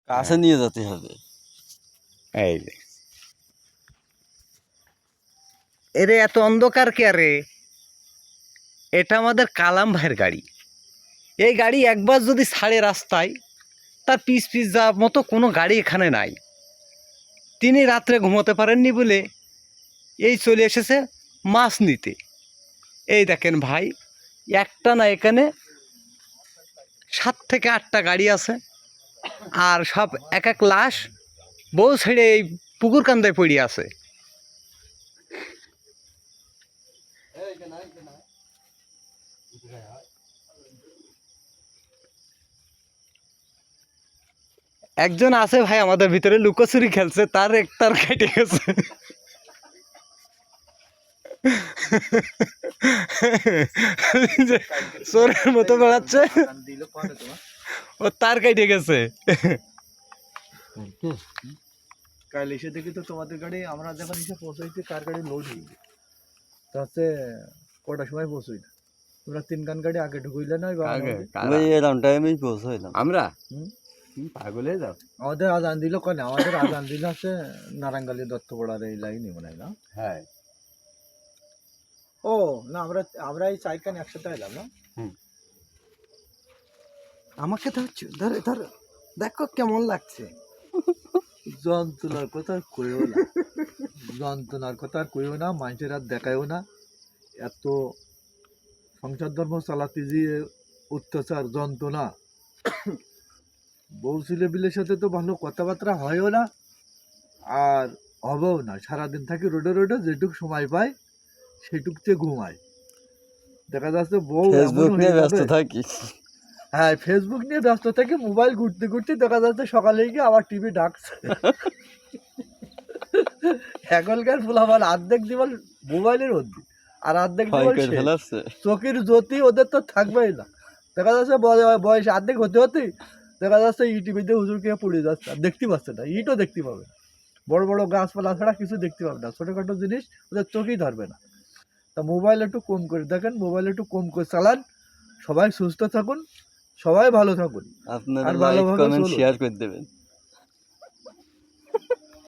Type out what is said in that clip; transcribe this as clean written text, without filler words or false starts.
কাছে নিয়ে যেতে হবে। এই যে এরে এত অন্ধকার কে রে? এটা আমাদের কালাম ভাইয়ের গাড়ি। এই গাড়ি একবার যদি ছাড়ে রাস্তায়, তার পিছ পিছ যাওয়ার মতো কোনো গাড়ি এখানে নাই। তিনি রাত্রে ঘুমোতে পারেননি বলে এই চলে এসেছে মাছ নিতে। এই দেখেন ভাই, একটা না এখানে 7 থেকে 8টা গাড়ি আছে, আর সব এক এক লাশ বউ ছেড়ে এই পুকুর কান্দায় পড়ে আছে। একজন আছে ভাই আমাদের ভিতরে লুকোচুরি খেলছে, তার একটার কেটে গেছে। চোরের মতো বেড়াচ্ছে, ও তার কেটে গেছে। কাল এসে দেখি তো তোমাদের গাড়ি, আমরা যখন এসে পৌঁছাইছি কার গাড়ি লোড হয়ে গেছে। তাতে কটার সময় পৌঁছই না, তোমরা 3 গান গাড়ি আগে ঢুকইলে না? আমি এরকম টাইমেই পৌঁছাইলাম। আমরা হুম? পাগল হয়ে যাও। আমাদের আজান দিল কনে? আমাদের আজান দিল আছে নারায়ণগালি দত্তপাড়ার এই লাইনে মনে হয় না? হ্যাঁ, ও না, আমরা এই চাইখানে একসাথে এলাম না? আমাকে ধরছো, ধরে ধরো, দেখো কেমন লাগছে। যন্ত্রণার কথা আর কইও না, যন্ত্রণার কথা আর কইও না, মানুষের আর দেখায়ও না। এত সংসার ধর্ম চালাতে গিয়ে অত্যাচার, যন্ত্রণা। বউ ছেলেপিলের সাথে তো ভালো কথাবার্তা হয়ও না, আর হবেও না। সারাদিন থাকি রোডে রোডে, যেটুক সময় পাই সেটুকতে ঘুমায়। দেখা যাচ্ছে বউ ফেসবুক নিয়ে ব্যস্ত থাকি। হ্যাঁ, ফেসবুক নিয়ে ব্যস্ত থাকি, মোবাইল ঘুরতে ঘুরতে দেখা যাচ্ছে সকালে গিয়ে আবার টিভি ডাকছে। এখনকার ফুলাফান অর্ধেক জীবন মোবাইলের মধ্যে, আর অর্ধেক জীবন চোখের জ্যোতি ওদের তো থাকবেই না। দেখা যাচ্ছে বয়স অর্ধেক হতে হতে দেখা যাচ্ছে টিভিতে হুজুরকে পড়ে যাচ্ছে, আর দেখতে পাচ্ছে না, ইটও দেখতে পাবে না। বড় বড় গাছপালা ছাড়া কিছু দেখতে পাবে না, ছোটোখাটো জিনিস ওদের চোখেই ধরবে না। তা মোবাইল একটু কম করে দেখেন, মোবাইল একটু কম করে চালান। সবাই সুস্থ থাকুন, সবাই ভালো থাকুন, আপনারা আর লাইক ভালোভাবে কমেন্ট চলুন। শেয়ার করে দেবেন।